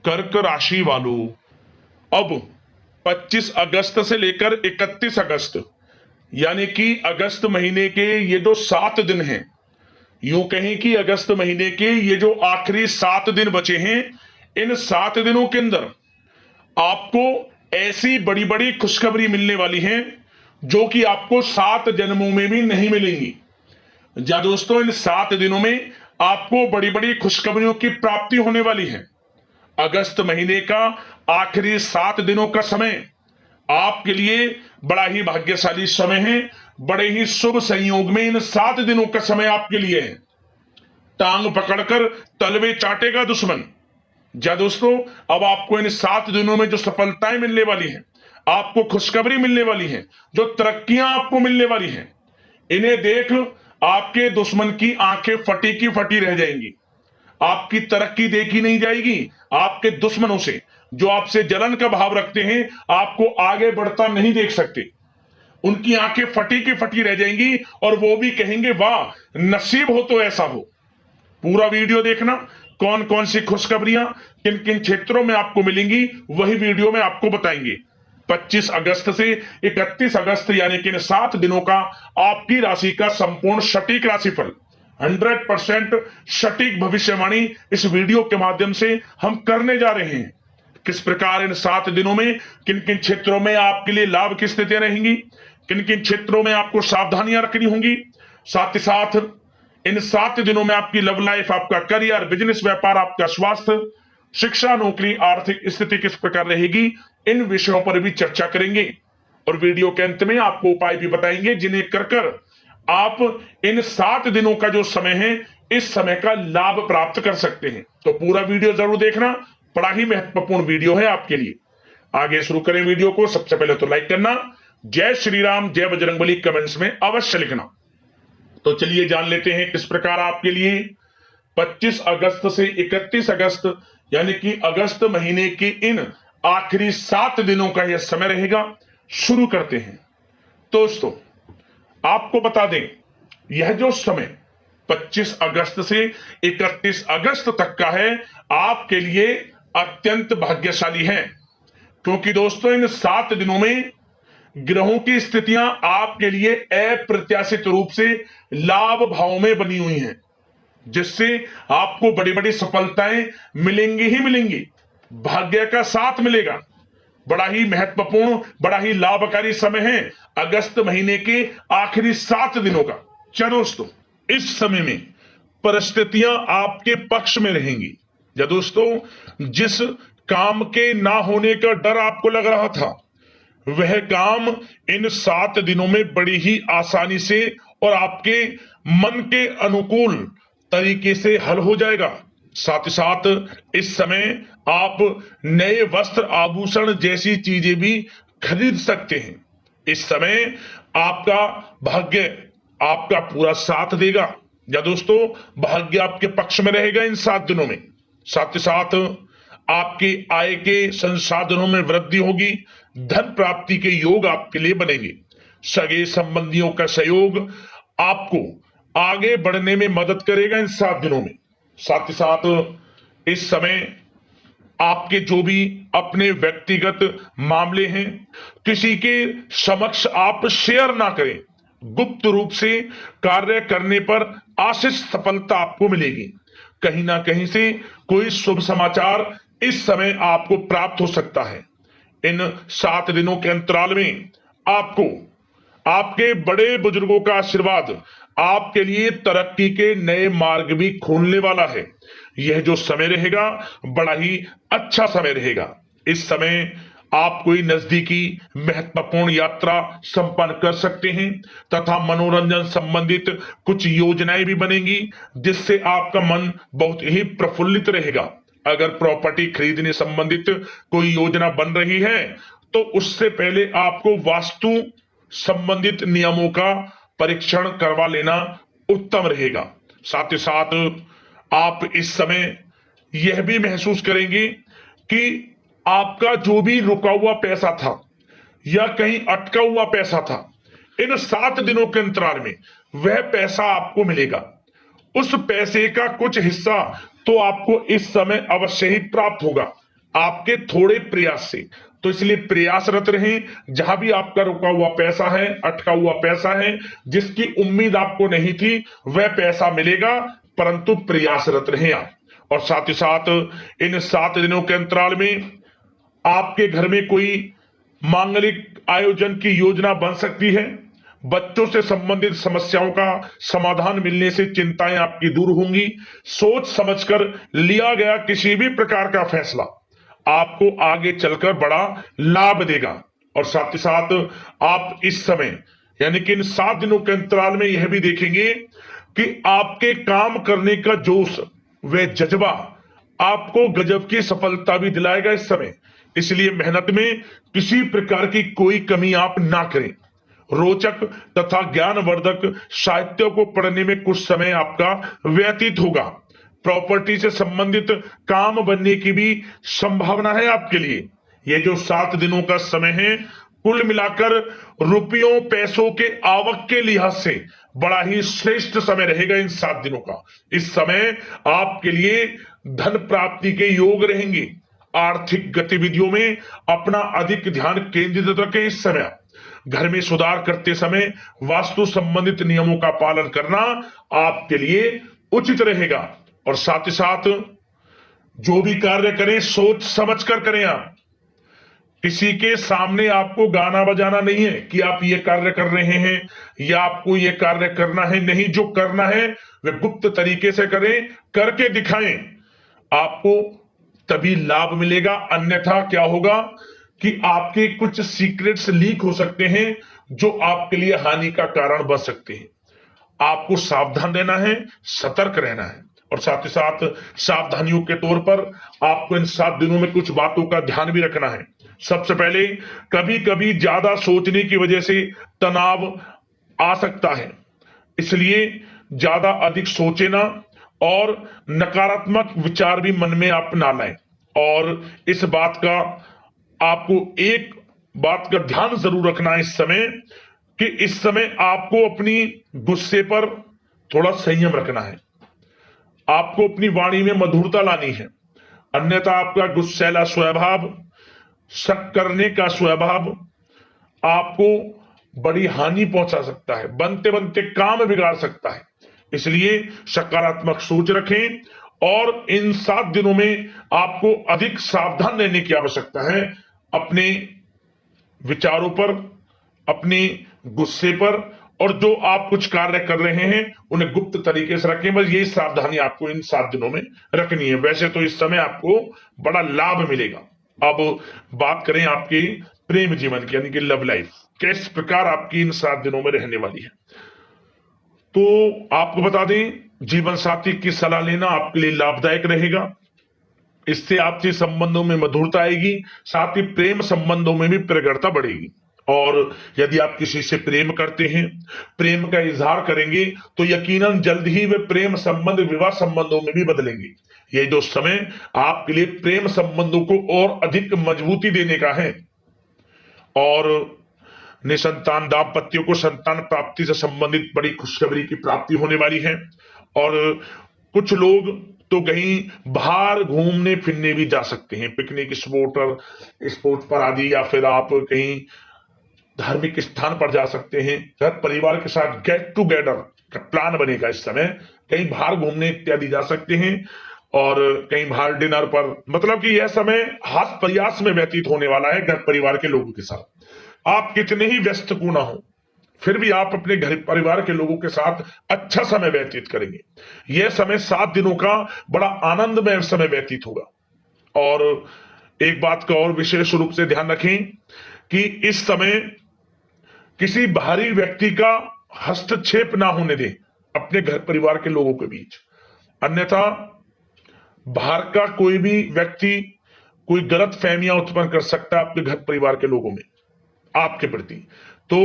कर्क राशि वालों, अब 25 अगस्त से लेकर 31 अगस्त यानी कि अगस्त महीने के ये जो 7 दिन हैं, यूं कहें कि अगस्त महीने के ये जो आखिरी 7 दिन बचे हैं, इन 7 दिनों के अंदर आपको ऐसी बड़ी बड़ी खुशखबरी मिलने वाली है जो कि आपको 7 जन्मों में भी नहीं मिलेंगी। या दोस्तों, इन 7 दिनों में आपको बड़ी बड़ी खुशखबरियों की प्राप्ति होने वाली है। अगस्त महीने का आखिरी 7 दिनों का समय आपके लिए बड़ा ही भाग्यशाली समय है। बड़े ही शुभ संयोग में इन 7 दिनों का समय आपके लिए है। टांग पकड़कर तलवे चाटेगा दुश्मन। जा दोस्तों, अब आपको इन 7 दिनों में जो सफलताएं मिलने वाली हैं, आपको खुशखबरी मिलने वाली है, जो तरक्कियां आपको मिलने वाली हैं, इन्हें देख आपके दुश्मन की आंखें फटी की फटी रह जाएंगी। आपकी तरक्की देखी नहीं जाएगी। आपके दुश्मनों से, जो आपसे जलन का भाव रखते हैं, आपको आगे बढ़ता नहीं देख सकते। उनकी आंखें फटी की फटी रह जाएंगी और वो भी कहेंगे, वाह, नसीब हो तो ऐसा हो। पूरा वीडियो देखना, कौन कौन सी खुशखबरियां किन किन क्षेत्रों में आपको मिलेंगी, वही वीडियो में आपको बताएंगे। 25 अगस्त से 31 अगस्त यानी कि इन 7 दिनों का आपकी राशि का संपूर्ण सटीक राशिफल, 100% सटीक भविष्यवाणी इस वीडियो के माध्यम से हम करने जा रहे हैं। किस प्रकार इन 7 दिनों में किन किन क्षेत्रों में आपके लिए लाभ की स्थितियां रहेंगी, किन किन क्षेत्रों में आपको सावधानियां रखनी होंगी, साथ ही साथ इन 7 दिनों में आपकी लव लाइफ, आपका करियर, बिजनेस, व्यापार, आपका स्वास्थ्य, शिक्षा, नौकरी, आर्थिक स्थिति किस प्रकार रहेगी, इन विषयों पर भी चर्चा करेंगे। और वीडियो के अंत में आपको उपाय भी बताएंगे जिन्हें कर कर आप इन 7 दिनों का जो समय है, इस समय का लाभ प्राप्त कर सकते हैं। तो पूरा वीडियो जरूर देखना, बड़ा ही महत्वपूर्ण वीडियो है आपके लिए। आगे शुरू करें वीडियो को। सबसे पहले तो लाइक करना, जय श्री राम, जय बजरंगबली कमेंट्स में अवश्य लिखना। तो चलिए जान लेते हैं किस प्रकार आपके लिए 25 अगस्त से 31 अगस्त यानी कि अगस्त महीने के इन आखिरी 7 दिनों का यह समय रहेगा। शुरू करते हैं। दोस्तों, आपको बता दें, यह जो समय 25 अगस्त से 31 अगस्त तक का है, आपके लिए अत्यंत भाग्यशाली है, क्योंकि दोस्तों इन 7 दिनों में ग्रहों की स्थितियां आपके लिए अप्रत्याशित रूप से लाभ भाव में बनी हुई हैं, जिससे आपको बड़ी बड़ी सफलताएं मिलेंगी ही मिलेंगी। भाग्य का साथ मिलेगा। बड़ा ही महत्वपूर्ण, बड़ा ही लाभकारी समय है अगस्त महीने के आखिरी 7 दिनों का। चलो दोस्तों, इस समय में परिस्थितियां आपके पक्ष में रहेंगी। या दोस्तों, जिस काम के ना होने का डर आपको लग रहा था, वह काम इन 7 दिनों में बड़ी ही आसानी से और आपके मन के अनुकूल तरीके से हल हो जाएगा। साथ ही साथ इस समय आप नए वस्त्र, आभूषण जैसी चीजें भी खरीद सकते हैं। इस समय आपका भाग्य आपका पूरा साथ देगा। या दोस्तों, भाग्य आपके पक्ष में रहेगा इन 7 दिनों में। साथ ही साथ आपके आय के संसाधनों में वृद्धि होगी। धन प्राप्ति के योग आपके लिए बनेंगे। सगे संबंधियों का सहयोग आपको आगे बढ़ने में मदद करेगा इन 7 दिनों में। साथ ही साथ इस समय आपके जो भी अपने व्यक्तिगत मामले हैं, किसी के समक्ष आप शेयर ना करें। गुप्त रूप से कार्य करने पर आशीष सफलता आपको मिलेगी। कहीं ना कहीं से कोई शुभ समाचार इस समय आपको प्राप्त हो सकता है। इन 7 दिनों के अंतराल में आपको आपके बड़े बुजुर्गों का आशीर्वाद आपके लिए तरक्की के नए मार्ग भी खोलने वाला है। यह जो समय रहेगा, बड़ा ही अच्छा समय रहेगा। इस समय आप कोई नजदीकी महत्वपूर्ण यात्रा संपन्न कर सकते हैं तथा मनोरंजन संबंधित कुछ योजनाएं भी बनेंगी, जिससे आपका मन बहुत ही प्रफुल्लित रहेगा। अगर प्रॉपर्टी खरीदने संबंधित कोई योजना बन रही है, तो उससे पहले आपको वास्तु संबंधित नियमों का परीक्षण करवा लेना उत्तम रहेगा। साथ ही साथ आप इस समय यह भी महसूस करेंगे कि आपका जो भी रुका हुआ पैसा था या कहीं अटका हुआ पैसा था, इन 7 दिनों के अंतराल में वह पैसा आपको मिलेगा। उस पैसे का कुछ हिस्सा तो आपको इस समय अवश्य ही प्राप्त होगा। आपके थोड़े प्रयास से। तो इसलिए प्रयासरत रहें, जहां भी आपका रुका हुआ पैसा है, अटका हुआ पैसा है, जिसकी उम्मीद आपको नहीं थी, वह पैसा मिलेगा, परंतु प्रयासरत रहें आप। और साथ ही साथ इन 7 दिनों के अंतराल में आपके घर में कोई मांगलिक आयोजन की योजना बन सकती है। बच्चों से संबंधित समस्याओं का समाधान मिलने से चिंताएं आपकी दूर होंगी। सोच समझकर लिया गया किसी भी प्रकार का फैसला आपको आगे चलकर बड़ा लाभ देगा। और साथ ही साथ आप इस समय यानी कि इन 7 दिनों के अंतराल में यह भी देखेंगे कि आपके काम करने का जोश व जज्बा आपको गजब की सफलता भी दिलाएगा इस समय। इसलिए मेहनत में किसी प्रकार की कोई कमी आप ना करें। रोचक तथा ज्ञानवर्धक साहित्य को पढ़ने में कुछ समय आपका व्यतीत होगा। प्रॉपर्टी से संबंधित काम बनने की भी संभावना है आपके लिए। ये जो 7 दिनों का समय है, कुल मिलाकर रुपयों पैसों के आवक के लिहाज से बड़ा ही श्रेष्ठ समय रहेगा इन 7 दिनों का। इस समय आपके लिए धन प्राप्ति के योग रहेंगे। आर्थिक गतिविधियों में अपना अधिक ध्यान केंद्रित रखें। इस समय घर में सुधार करते समय वास्तु संबंधित नियमों का पालन करना आपके लिए उचित रहेगा। और साथ ही साथ जो भी कार्य करें सोच समझ कर करें। आप किसी के सामने आपको गाना बजाना नहीं है कि आप ये कार्य कर रहे हैं या आपको ये कार्य करना है। नहीं, जो करना है वह गुप्त तरीके से करें, करके दिखाएं। आपको तभी लाभ मिलेगा, अन्यथा क्या होगा कि आपके कुछ सीक्रेट्स लीक हो सकते हैं जो आपके लिए हानि का कारण बन सकते हैं। आपको सावधान रहना है, सतर्क रहना है। और साथ ही साथ सावधानियों के तौर पर आपको इन 7 दिनों में कुछ बातों का ध्यान भी रखना है। सबसे पहले, कभी कभी ज्यादा सोचने की वजह से तनाव आ सकता है, इसलिए ज्यादा अधिक सोचे ना और नकारात्मक विचार भी मन में आप ना लाएं। और इस बात का आपको एक बात का ध्यान जरूर रखना है इस समय कि इस समय आपको अपनी गुस्से पर थोड़ा संयम रखना है। आपको अपनी वाणी में मधुरता लानी है, अन्यथा आपका गुस्सैला स्वभाव, शक करने का स्वभाव आपको बड़ी हानि पहुंचा सकता है, बनते बनते काम बिगाड़ सकता है। इसलिए सकारात्मक सोच रखें और इन 7 दिनों में आपको अधिक सावधान रहने की आवश्यकता है। अपने विचारों पर, अपने गुस्से पर, और जो आप कुछ कार्य कर रहे हैं उन्हें गुप्त तरीके से रखें। बस यही सावधानी आपको इन 7 दिनों में रखनी है। वैसे तो इस समय आपको बड़ा लाभ मिलेगा। अब बात करें आपके प्रेम जीवन की, यानी कि लव लाइफ किस प्रकार आपकी इन 7 दिनों में रहने वाली है। तो आपको बता दें, जीवन साथी की सलाह लेना आपके लिए लाभदायक रहेगा। इससे आपसी संबंधों में मधुरता आएगी, साथ ही प्रेम संबंधों में भी प्रगाढ़ता बढ़ेगी। और यदि आप किसी से प्रेम करते हैं, प्रेम का इजहार करेंगे, तो यकीनन जल्द ही वे प्रेम संबंध विवाह संबंधों में भी बदलेंगे। ये जो समय आपके लिए प्रेम संबंधों को और अधिक मजबूती देने का है। और निसंतान दाम्पत्यों को संतान प्राप्ति से संबंधित बड़ी खुशखबरी की प्राप्ति होने वाली है। और कुछ लोग तो कहीं बाहर घूमने फिरने भी जा सकते हैं, पिकनिक स्पॉट पर आदि, या फिर आप कहीं धार्मिक स्थान पर जा सकते हैं। घर परिवार के साथ गेट टुगेदर का प्लान बनेगा इस समय। कहीं बाहर घूमने इत्यादि जा सकते हैं और कहीं बाहर डिनर पर, मतलब कि यह समय हास प्रयास में व्यतीत होने वाला है घर परिवार के लोगों के साथ। आप कितने ही व्यस्त क्यों ना हो, फिर भी आप अपने घर परिवार के लोगों के साथ अच्छा समय व्यतीत करेंगे। यह समय 7 दिनों का बड़ा आनंदमय समय व्यतीत होगा। और एक बात का और विशेष रूप से ध्यान रखें कि इस समय किसी बाहरी व्यक्ति का हस्तक्षेप ना होने दें अपने घर परिवार के लोगों के बीच, अन्यथा बाहर का कोई भी व्यक्ति कोई गलत फहमियां उत्पन्न कर सकता है आपके घर परिवार के लोगों में आपके प्रति। तो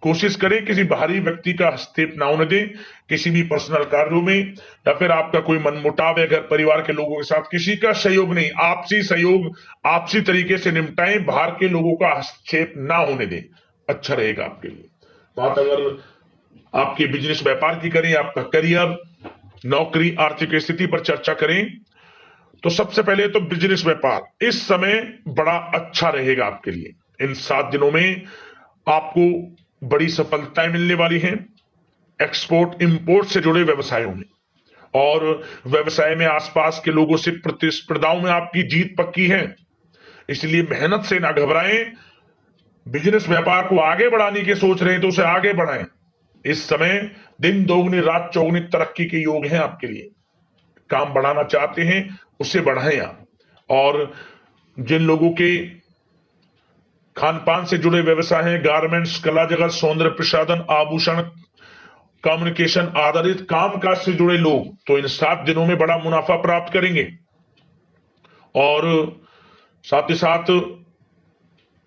कोशिश करें किसी बाहरी व्यक्ति का हस्तक्षेप ना होने दें किसी भी पर्सनल कार्यों में, या फिर आपका कोई मनमुटाव है घर परिवार के लोगों के साथ, किसी का सहयोग नहीं, आपसी सहयोग आपसी तरीके से निपटाएं, बाहर के लोगों का हस्तक्षेप ना होने दें, अच्छा रहेगा आपके लिए। बात अगर आपके बिजनेस व्यापार की करें, आपका करियर, नौकरी, आर्थिक स्थिति पर चर्चा करें, तो सबसे पहले तो बिजनेस व्यापार इस समय बड़ा अच्छा रहेगा आपके लिए। इन 7 दिनों में आपको बड़ी सफलताएं मिलने वाली हैं एक्सपोर्ट इंपोर्ट से जुड़े व्यवसायों में, और व्यवसाय में आसपास के लोगों से प्रतिस्पर्धाओं में आपकी जीत पक्की है, इसलिए मेहनत से ना घबराएं। बिजनेस व्यापार को आगे बढ़ाने की सोच रहे हैं तो उसे आगे बढ़ाएं। इस समय दिन दोगुनी रात चौगुनी तरक्की के योग हैं आपके लिए। काम बढ़ाना चाहते हैं उसे बढ़ाएं आप। और जिन लोगों के खान पान से जुड़े व्यवसाय हैं, गारमेंट्स, कला जगत, सौंदर्य प्रसाधन, आभूषण, कम्युनिकेशन आधारित कामकाज से जुड़े लोग, तो इन 7 दिनों में बड़ा मुनाफा प्राप्त करेंगे। और साथ ही साथ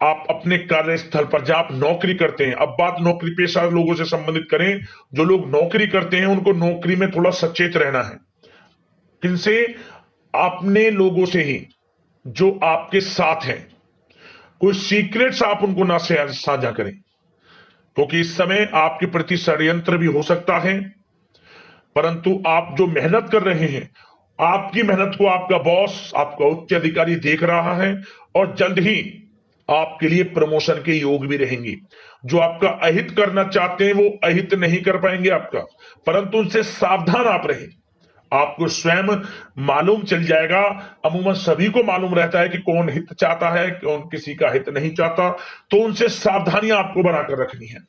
आप अपने कार्यस्थल पर जहां आप नौकरी करते हैं, अब बात नौकरी पेशा लोगों से संबंधित करें, जो लोग नौकरी करते हैं उनको नौकरी में थोड़ा सचेत रहना है। किनसे? अपने लोगों से ही जो आपके साथ हैं। कोई सीक्रेट्स आप उनको ना साझा करें, क्योंकि इस समय आपके प्रति षड्यंत्र भी हो सकता है। परंतु आप जो मेहनत कर रहे हैं, आपकी मेहनत को आपका बॉस, आपका उच्च अधिकारी देख रहा है, और जल्द ही आपके लिए प्रमोशन के योग भी रहेंगे। जो आपका अहित करना चाहते हैं वो अहित नहीं कर पाएंगे आपका, परंतु उनसे सावधान आप रहें। आपको स्वयं मालूम चल जाएगा। अमूमन सभी को मालूम रहता है कि कौन हित चाहता है, कौन किसी का हित नहीं चाहता, तो उनसे सावधानियां आपको बनाकर रखनी है।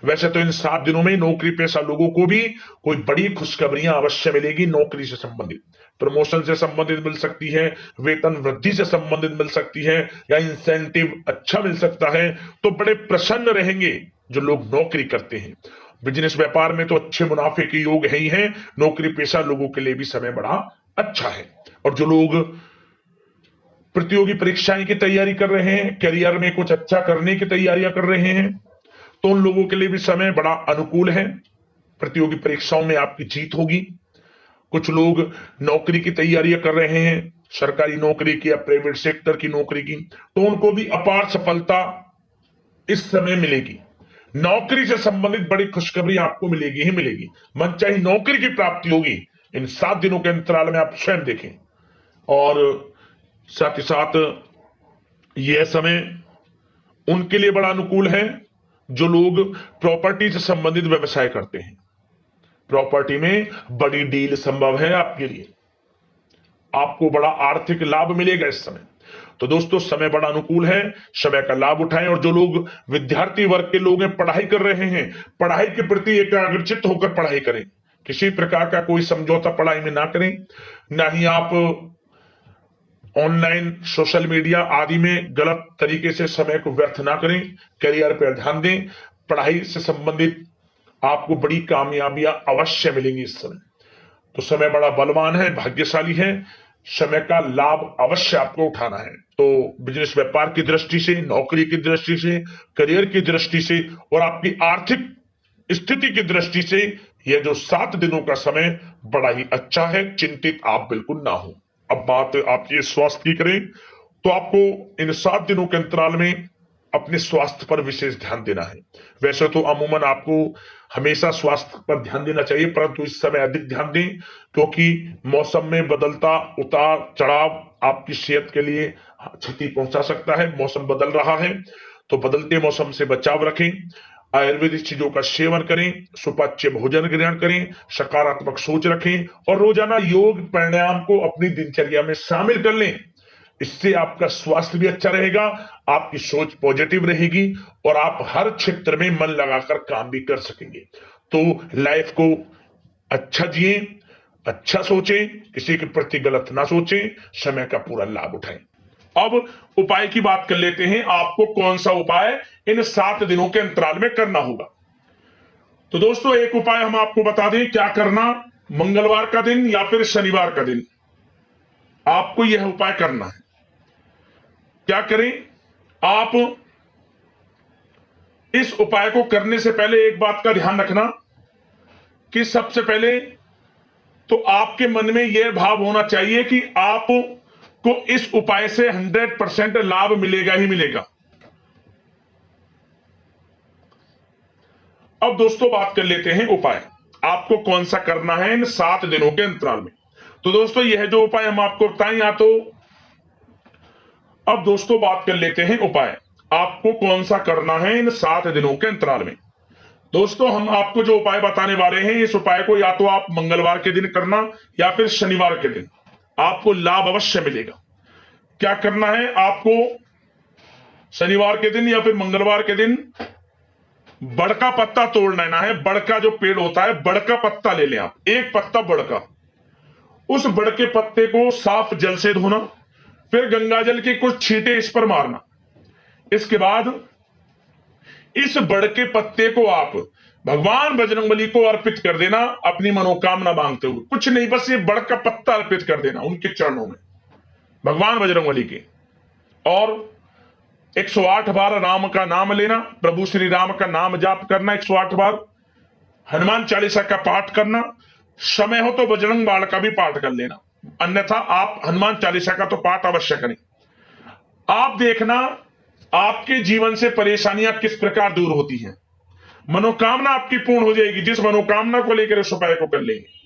वैसे तो इन 7 दिनों में नौकरी पेशा लोगों को भी कोई बड़ी खुशखबरियां अवश्य मिलेगी। नौकरी से संबंधित, प्रमोशन से संबंधित मिल सकती है, वेतन वृद्धि से संबंधित मिल सकती है, या इंसेंटिव अच्छा मिल सकता है। तो बड़े प्रसन्न रहेंगे जो लोग नौकरी करते हैं। बिजनेस व्यापार में तो अच्छे मुनाफे के योग है ही हैं। नौकरी पेशा लोगों के लिए भी समय बड़ा अच्छा है। और जो लोग प्रतियोगी परीक्षाएं की तैयारी कर रहे हैं, करियर में कुछ अच्छा करने की तैयारियां कर रहे हैं, तो उन लोगों के लिए भी समय बड़ा अनुकूल है। प्रतियोगी परीक्षाओं में आपकी जीत होगी। कुछ लोग नौकरी की तैयारियां कर रहे हैं, सरकारी नौकरी की या प्राइवेट सेक्टर की नौकरी की, तो उनको भी अपार सफलता इस समय मिलेगी। नौकरी से संबंधित बड़ी खुशखबरी आपको मिलेगी ही मिलेगी। मनचाही नौकरी की प्राप्ति होगी इन 7 दिनों के अंतराल में, आप स्वयं देखें। और साथ ही साथ यह समय उनके लिए बड़ा अनुकूल है जो लोग प्रॉपर्टी से संबंधित व्यवसाय करते हैं। प्रॉपर्टी में बड़ी डील संभव है आपके लिए, आपको बड़ा आर्थिक लाभ मिलेगा इस समय। तो दोस्तों, समय बड़ा अनुकूल है, समय का लाभ उठाएं। और जो लोग विद्यार्थी वर्ग के लोग हैं, पढ़ाई कर रहे हैं, पढ़ाई के प्रति एकाग्रचित्त होकर पढ़ाई करें। किसी प्रकार का कोई समझौता पढ़ाई में ना करें, ना ही आप ऑनलाइन सोशल मीडिया आदि में गलत तरीके से समय को व्यर्थ ना करें। करियर पर ध्यान दें। पढ़ाई से संबंधित आपको बड़ी कामयाबियां अवश्य मिलेंगी इस समय। तो समय बड़ा बलवान है, भाग्यशाली है। समय का लाभ अवश्य आपको उठाना है। तो बिजनेस व्यापार की दृष्टि से, नौकरी की दृष्टि से, करियर की दृष्टि से और आपकी आर्थिक स्थिति की दृष्टि से यह जो 7 दिनों का समय बड़ा ही अच्छा है। चिंतित आप बिल्कुल ना हो। अब बात आपके स्वास्थ्य की करें तो आपको इन 7 दिनों के अंतराल में अपने स्वास्थ्य पर विशेष ध्यान देना है। वैसे तो अमूमन आपको हमेशा स्वास्थ्य पर ध्यान देना चाहिए, परंतु इस समय अधिक ध्यान दें, क्योंकि मौसम में बदलता उतार चढ़ाव आपकी सेहत के लिए क्षति पहुंचा सकता है। मौसम बदल रहा है, तो बदलते मौसम से बचाव रखें। आयुर्वेदिक चीजों का सेवन करें, सुपाच्य भोजन ग्रहण करें, सकारात्मक सोच रखें और रोजाना योग प्राणायाम को अपनी दिनचर्या में शामिल कर लें। इससे आपका स्वास्थ्य भी अच्छा रहेगा, आपकी सोच पॉजिटिव रहेगी और आप हर क्षेत्र में मन लगाकर काम भी कर सकेंगे। तो लाइफ को अच्छा जिए, अच्छा सोचें, किसी के प्रति गलत ना सोचें, समय का पूरा लाभ उठाएं। अब उपाय की बात कर लेते हैं। आपको कौन सा उपाय इन 7 दिनों के अंतराल में करना होगा। तो दोस्तों, एक उपाय हम आपको बता दें क्या करना। मंगलवार का दिन या फिर शनिवार का दिन आपको यह उपाय करना है। क्या करें? आप इस उपाय को करने से पहले एक बात का ध्यान रखना कि सबसे पहले तो आपके मन में यह भाव होना चाहिए कि आपको इस उपाय से 100% लाभ मिलेगा ही मिलेगा। अब दोस्तों बात कर लेते हैं उपाय आपको कौन सा करना है इन 7 दिनों के अंतराल में। तो दोस्तों यह जो उपाय हम आपको बताएं, या तो अब दोस्तों बात कर लेते हैं उपाय आपको कौन सा करना है इन 7 दिनों के अंतराल में। दोस्तों हम आपको जो उपाय बताने वाले हैं, इस उपाय को या तो आप मंगलवार के दिन करना या फिर शनिवार के दिन, आपको लाभ अवश्य मिलेगा। क्या करना है आपको, शनिवार के दिन या फिर मंगलवार के दिन बड़ का पत्ता तोड़ लेना है। बड़ का जो पेड़ होता है, बड़ का पत्ता ले लें आप, एक पत्ता बड़ का। उस बड़ के पत्ते को साफ जल से धोना, फिर गंगाजल के कुछ छींटे इस पर मारना। इसके बाद इस बड़ के पत्ते को आप भगवान बजरंगबली को अर्पित कर देना, अपनी मनोकामना मांगते हुए। कुछ नहीं, बस ये बड़ का पत्ता अर्पित कर देना उनके चरणों में, भगवान बजरंगबली के। और 108 बार राम का नाम लेना, प्रभु श्री राम का नाम जाप करना 108 बार, हनुमान चालीसा का पाठ करना, समय हो तो बजरंग बाण का भी पाठ कर लेना, अन्यथा आप हनुमान चालीसा का तो पाठ अवश्य करें। आप देखना आपके जीवन से परेशानियां किस प्रकार दूर होती हैं, मनोकामना आपकी पूर्ण हो जाएगी। जिस मनोकामना को लेकर इस उपाय को कर लेंगे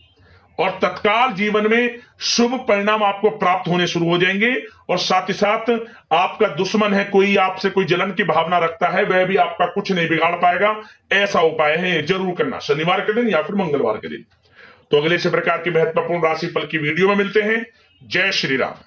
और तत्काल जीवन में शुभ परिणाम आपको प्राप्त होने शुरू हो जाएंगे। और साथ ही साथ आपका दुश्मन है कोई, आपसे कोई जलन की भावना रखता है, वह भी आपका कुछ नहीं बिगाड़ पाएगा। ऐसा उपाय है, जरूर करना शनिवार के दिन या फिर मंगलवार के दिन। तो अगले इसी प्रकार की महत्वपूर्ण राशिफल की वीडियो में मिलते हैं। जय श्री राम।